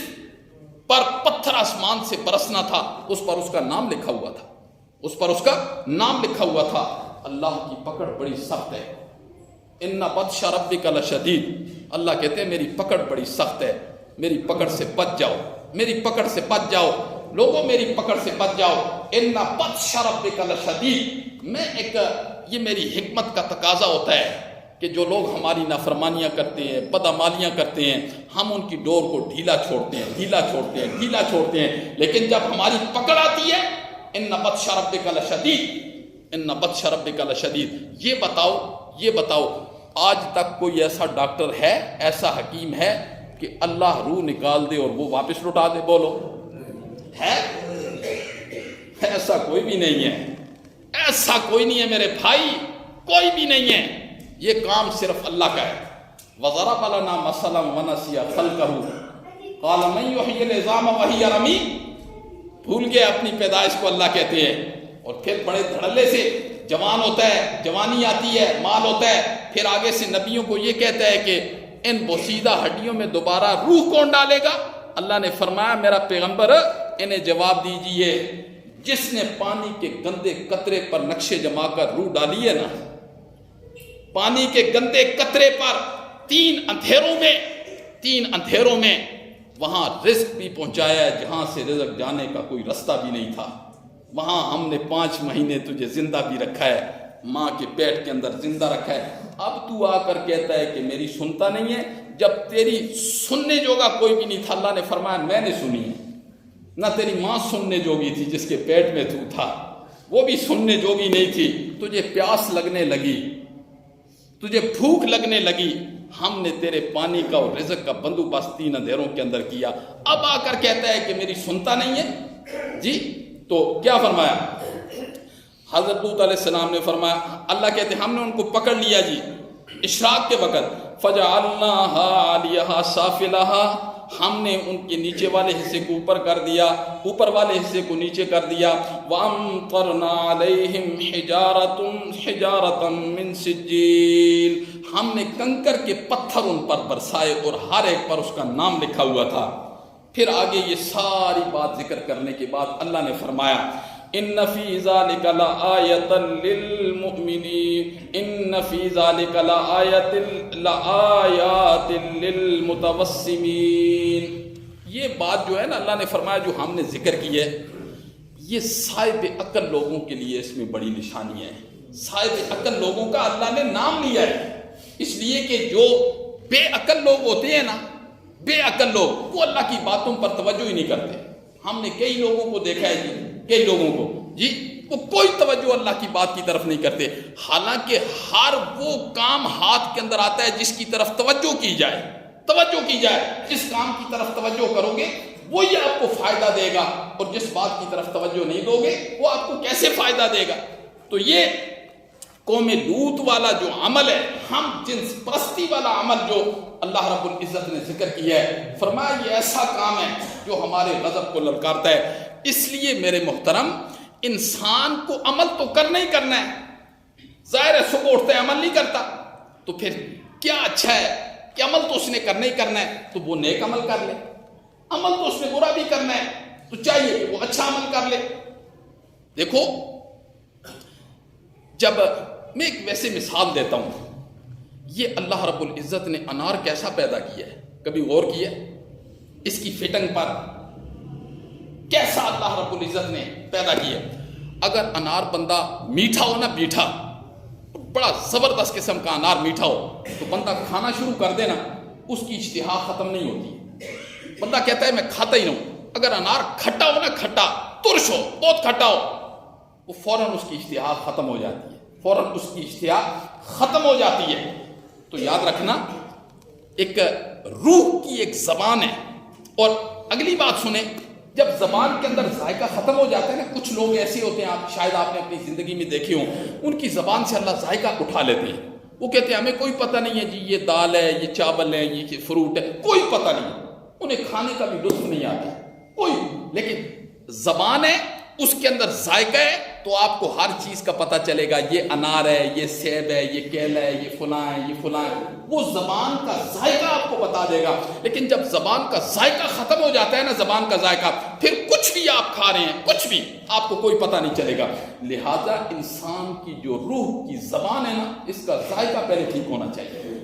پر پتھر آسمان سے برسنا تھا اس پر اس کا نام لکھا ہوا تھا، اس پر اس کا نام لکھا ہوا تھا. اللہ کی پکڑ بڑی سخت ہے. ان بطش ربک لشدید، اللہ کہتے ہیں میری پکڑ بڑی سخت ہے، میری پکڑ سے بچ جاؤ، میری پکڑ سے بچ جاؤ لوگوں، میری پکڑ سے بچ جاؤ. ان بطش ربک لشدید، میں ایک یہ میری حکمت کا تقاضا ہوتا ہے کہ جو لوگ ہماری نافرمانیاں کرتے ہیں، بدعمالیاں کرتے ہیں، ہم ان کی ڈور کو ڈھیلا چھوڑتے ہیں، ڈھیلا چھوڑتے ہیں، ڈھیلا چھوڑتے ہیں، لیکن جب ہماری پکڑ آتی ہے، ان بطش ربک لشدید، ان بطش ربک لشدید. یہ بتاؤ آج تک کوئی ایسا ڈاکٹر ہے، ایسا حکیم ہے کہ اللہ روح نکال دے اور وہ واپس لوٹا دے؟ بولو، ہے؟ ایسا کوئی بھی نہیں ہے، ایسا کوئی نہیں ہے میرے بھائی، کوئی بھی نہیں ہے. یہ کام صرف اللہ کا ہے. وَضَرَبَ لَنَا مَثَلًا وَنَسِيَ خَلْقَهُ قَالَ مَن يُحْيِي الْعِظَامَ وَهِيَ رَمِيمٌ، بھول گئے اپنی پیدائش کو اللہ کہتے ہیں، اور پھر بڑے دھڑلے سے جوان ہوتا ہے، جوانی آتی ہے، مال ہوتا ہے، پھر آگے سے نبیوں کو یہ کہتا ہے کہ ان بوسیدہ ہڈیوں میں دوبارہ روح کون ڈالے گا؟ اللہ نے فرمایا میرا پیغمبر انہیں جواب دیجئے، جس نے پانی کے گندے قطرے پر نقشے جما کر روح ڈالی ہے نا، پانی کے گندے قطرے پر 3 اندھیروں میں وہاں رزق بھی پہنچایا ہے جہاں سے رزق جانے کا کوئی رستہ بھی نہیں تھا. وہاں ہم نے 5 مہینے تجھے زندہ بھی رکھا ہے، ماں کے پیٹ کے اندر زندہ رکھا ہے. اب تو آ کر کہتا ہے کہ میری سنتا نہیں ہے، جب تیری سننے جوگا کوئی بھی نہیں تھا. اللہ نے فرمایا میں نے سنی ہے، نہ تیری ماں سننے جوگی تھی جس کے پیٹ میں تو تھا، وہ بھی سننے جوگی نہیں تھی. تجھے پیاس لگنے لگی، تجھے بھوک لگنے لگی، ہم نے تیرے پانی کا اور رزق کا بندوبست 3 اندھیروں کے اندر کیا. اب آ کر کہتا ہے کہ میری سنتا نہیں ہے. جی تو کیا فرمایا؟ حضرت لوط علیہ السلام نے فرمایا، اللہ کہتے ہیں ہم نے ان کو پکڑ لیا جی اشراق کے وقت. فَجَعَلْنَاهَا عَلِيَهَا سَافِلَهَا، ہم نے ان کے نیچے والے حصے کو اوپر کر دیا، اوپر والے حصے کو نیچے کر دیا. وَأَمْطَرْنَا عَلَيْهِمْ حِجَارَةً مِّن سِجِّيلٍ، ہم نے کنکر کے پتھر ان پر برسائے اور ہر ایک پر اس کا نام لکھا ہوا تھا. پھر آگے یہ ساری بات ذکر کرنے کے بعد اللہ نے فرمایا ان فی ذالک لآیۃ للمؤمنین، ان فی ذالک لآیات للمتوسمین. یہ بات جو ہے نا اللہ نے فرمایا جو ہم نے ذکر کی ہے، یہ صاحب عقل لوگوں کے لیے اس میں بڑی نشانی ہے. صاحب عقل لوگوں کا اللہ نے نام لیا ہے، اس لیے کہ جو بے عقل لوگ ہوتے ہیں نا، بے عقل لوگ، وہ اللہ کی باتوں پر توجہ ہی نہیں کرتے. ہم نے کئی لوگوں کو دیکھا ہے جی، کئی لوگوں کو جی وہ کوئی توجہ اللہ کی بات کی طرف نہیں کرتے، حالانکہ ہر وہ کام ہاتھ کے اندر آتا ہے جس کی طرف توجہ کی جائے. توجہ کی جائے، جس کام کی طرف توجہ کرو گے وہی آپ کو فائدہ دے گا، اور جس بات کی طرف توجہ نہیں دو گے وہ آپ کو کیسے فائدہ دے گا. تو یہ قوم لوط والا جو عمل ہے، ہم جنس پرستی والا عمل جو اللہ رب العزت نے ذکر کیا ہے، فرمایا یہ ایسا کام ہے جو ہمارے غضب کو للکارتا ہے. اس لیے میرے محترم، انسان کو عمل تو کرنا ہی کرنا ہے. ظاہر ہے صبح اٹھتا ہے عمل نہیں کرتا، تو پھر کیا اچھا ہے کہ عمل تو اس نے کرنا ہی کرنا ہے تو وہ نیک عمل کر لے، عمل تو اس نے برا بھی کرنا ہے تو چاہیے کہ وہ اچھا عمل کر لے۔ دیکھو، جب میں ایک ویسے مثال دیتا ہوں، یہ اللہ رب العزت نے انار کیسا پیدا کیا ہے، کبھی غور کیا اس کی فٹنگ پر؟ کیسا اللہ رب العزت نے پیدا کیا؟ اگر انار بندہ میٹھا ہو نا، میٹھا بڑا زبردست قسم کا انار میٹھا ہو تو بندہ کھانا شروع کر دے نا، اس کی اشتہا ختم نہیں ہوتی، بندہ کہتا ہے میں کھاتا ہی رہوں۔ اگر انار کھٹا ہو نا، کھٹا ترش ہو، بہت کھٹا ہو، وہ فوراً اس کی اشتہا ختم ہو جاتی ہے، فوراً اس کی اشتہا ختم ہو جاتی ہے۔ تو یاد رکھنا، ایک روح کی ایک زبان ہے۔ اور اگلی بات سنیں، جب زبان کے اندر ذائقہ ختم ہو جاتا ہے نا، کچھ لوگ ایسے ہوتے ہیں، شاید آپ نے اپنی زندگی میں دیکھے ہوں، ان کی زبان سے اللہ ذائقہ اٹھا لیتے ہیں، وہ کہتے ہیں ہمیں کوئی پتہ نہیں ہے جی یہ دال ہے، یہ چاول ہے، یہ فروٹ ہے، کوئی پتہ نہیں، انہیں کھانے کا بھی لطف نہیں آتا کوئی۔ لیکن زبان ہے، اس کے اندر ذائقہ ہے، تو آپ کو ہر چیز کا پتہ چلے گا، یہ انار ہے، یہ سیب ہے، یہ کیلا ہے، یہ فلاں ہے، یہ فلاں ہے، وہ زبان کا ذائقہ آپ کو بتا دے گا۔ لیکن جب زبان کا ذائقہ ختم ہو جاتا ہے نا، زبان کا ذائقہ، پھر کچھ بھی آپ کھا رہے ہیں، کچھ بھی آپ کو کوئی پتہ نہیں چلے گا۔ لہذا انسان کی جو روح کی زبان ہے نا، اس کا ذائقہ پہلے ٹھیک ہونا چاہیے،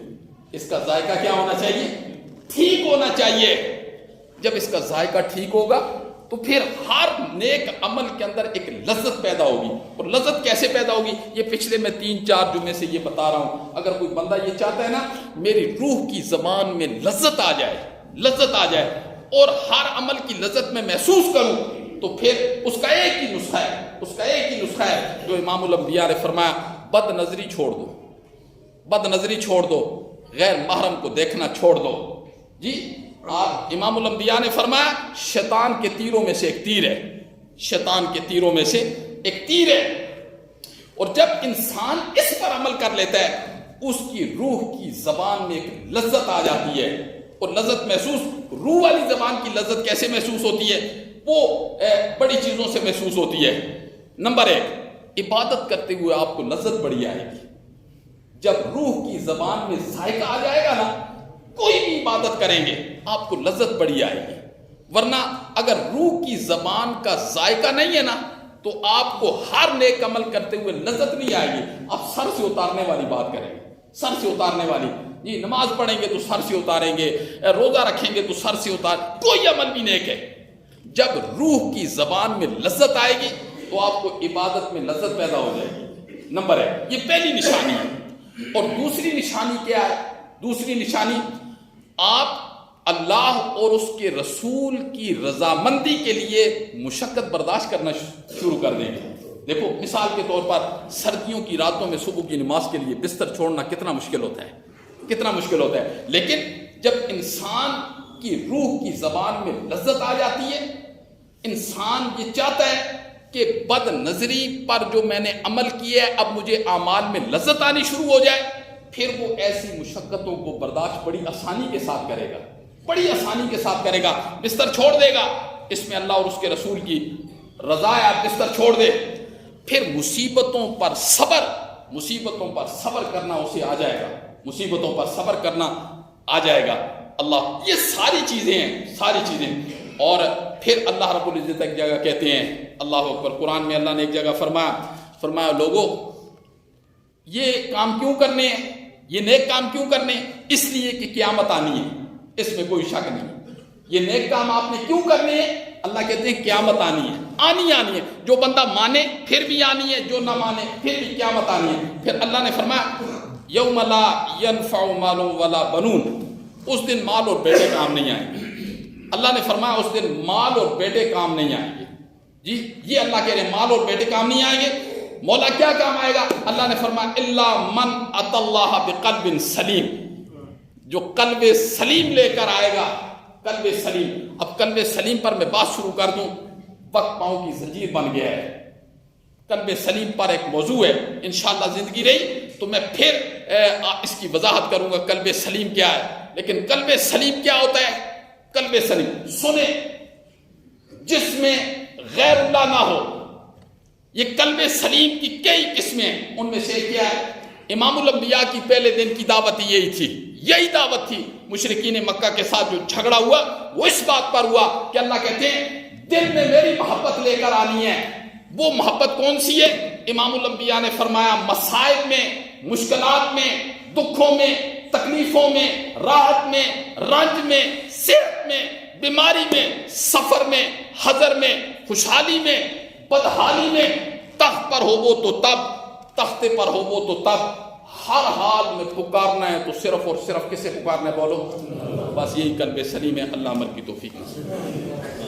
اس کا ذائقہ کیا ہونا چاہیے؟ ٹھیک ہونا چاہیے۔ جب اس کا ذائقہ ٹھیک ہوگا تو پھر ہر نیک عمل کے اندر ایک لذت پیدا ہوگی۔ اور لذت کیسے پیدا ہوگی؟ یہ پچھلے میں 3-4 جمعے سے یہ بتا رہا ہوں۔ اگر کوئی بندہ یہ چاہتا ہے نا میری روح کی زبان میں لذت آ جائے، لذت آ جائے، اور ہر عمل کی لذت میں محسوس کروں، تو پھر اس کا ایک ہی نسخہ ہے، اس کا ایک ہی نسخہ ہے جو امام الانبیاء نے فرمایا، بد نظری چھوڑ دو، بد نظری چھوڑ دو، غیر محرم کو دیکھنا چھوڑ دو۔ جی، آپ امام الانبیاء نے فرمایا شیطان کے تیروں میں سے ایک تیر ہے، شیطان کے تیروں میں سے ایک تیر ہے۔ اور جب انسان اس پر عمل کر لیتا ہے، اس کی روح کی زبان میں ایک لذت آ جاتی ہے۔ اور لذت محسوس، روح والی زبان کی لذت کیسے محسوس ہوتی ہے؟ وہ بڑی چیزوں سے محسوس ہوتی ہے۔ نمبر 1، عبادت کرتے ہوئے آپ کو لذت بڑی آئے گی۔ جب روح کی زبان میں ذائقہ آ جائے گا نا، کوئی بھی عبادت کریں گے آپ کو لذت بڑی آئے گی۔ ورنہ اگر روح کی زبان کا ذائقہ نہیں ہے نا، تو آپ کو ہر نیک عمل کرتے ہوئے لذت نہیں آئے گی۔ آپ سر سے اتارنے والی بات کریں گے، سر سے اتارنے والی، جی نماز پڑھیں گے تو سر سے اتاریں گے، روزہ رکھیں گے تو سر سے کوئی عمل بھی نیک ہے۔ جب روح کی زبان میں لذت آئے گی تو آپ کو عبادت میں لذت پیدا ہو جائے گی۔ نمبر 1، یہ پہلی نشانی ہے۔ اور دوسری نشانی کیا ہے؟ دوسری نشانی، آپ اللہ اور اس کے رسول کی رضامندی کے لیے مشقت برداشت کرنا شروع کر دیں گے۔ دیکھو مثال کے طور پر سردیوں کی راتوں میں صبح کی نماز کے لیے بستر چھوڑنا کتنا مشکل ہوتا ہے، کتنا مشکل ہوتا ہے۔ لیکن جب انسان کی روح کی زبان میں لذت آ جاتی ہے، انسان یہ چاہتا ہے کہ بد نظری پر جو میں نے عمل کیا ہے اب مجھے اعمال میں لذت آنی شروع ہو جائے، پھر وہ ایسی مشقتوں کو برداشت بڑی آسانی کے ساتھ کرے گا، بڑی آسانی کے ساتھ کرے گا، بستر چھوڑ دے گا۔ اس میں اللہ اور اس کے رسول کی رضا ہے، آپ بستر چھوڑ دے، پھر مصیبتوں پر صبر، مصیبتوں پر صبر کرنا اسے آ جائے گا، مصیبتوں پر صبر کرنا آ جائے گا۔ اللہ، یہ ساری چیزیں ہیں، ساری چیزیں۔ اور پھر اللہ رب العزت ایک جگہ کہتے ہیں، اللہ اکبر، قرآن میں اللہ نے ایک جگہ فرمایا لوگوں یہ کام کیوں کرنے ہیں، یہ نیک کام کیوں کرنے ہیں؟ اس لیے کہ قیامت آنی ہے، اس میں کوئی شک نہیں۔ یہ نیک کام آپ نے کیوں کرنے ہیں؟ اللہ کہتے ہیں قیامت آنی ہے، آنی ہے۔ جو بندہ مانے پھر بھی آنی ہے، جو نہ مانے پھر بھی قیامت آنی ہے۔ پھر اللہ نے فرمایا یوم لا ینفع مال ولا بنون، اس دن مال اور بیٹے کام نہیں آئیں گے۔ اللہ نے فرمایا اس دن مال اور بیٹے کام نہیں آئیں گے۔ جی یہ اللہ کہہ رہے ہیں مال اور بیٹے کام نہیں آئیں گے۔ مولا کیا کام آئے گا؟ اللہ نے فرمایا الا من اتى اللہ بقلب سلیم، جو قلب سلیم لے کر آئے گا، قلب سلیم۔ اب قلب سلیم پر میں بات شروع کر دوں، وقت پاؤں کی زنجیر بن گیا ہے۔ قلب سلیم پر ایک موضوع ہے، انشاءاللہ زندگی رہی تو میں پھر اس کی وضاحت کروں گا قلب سلیم کیا ہے۔ لیکن قلب سلیم کیا ہوتا ہے؟ قلب سلیم سنیں، جس میں غیر اللہ نہ ہو۔ یہ قلب سلیم کی کئی قسمیں ہیں، ان میں سے کیا ہے؟ امام الانبیاء کی پہلے دن کی دعوت یہی تھی، یہی دعوت تھی۔ مشرکین مکہ کے ساتھ جو جھگڑا ہوا وہ اس بات پر ہوا کہ اللہ کہتے ہیں دل میں میری محبت لے کر آنی ہے۔ وہ محبت کون سی ہے؟ امام الانبیاء نے فرمایا مسائل میں، مشکلات میں، دکھوں میں، تکلیفوں میں، راحت میں، رنج میں، صحت میں، بیماری میں، سفر میں، حضر میں، خوشحالی میں، بدحالی میں، تخت پر ہو وہ تو تب، تختے پر ہو وہ تو تب، ہر حال میں پکارنا ہے تو صرف اور صرف کسے پکارنا ہے بولو؟ بس یہی قلب سلیم ہے۔ اللہ عمل کی توفیق نصیب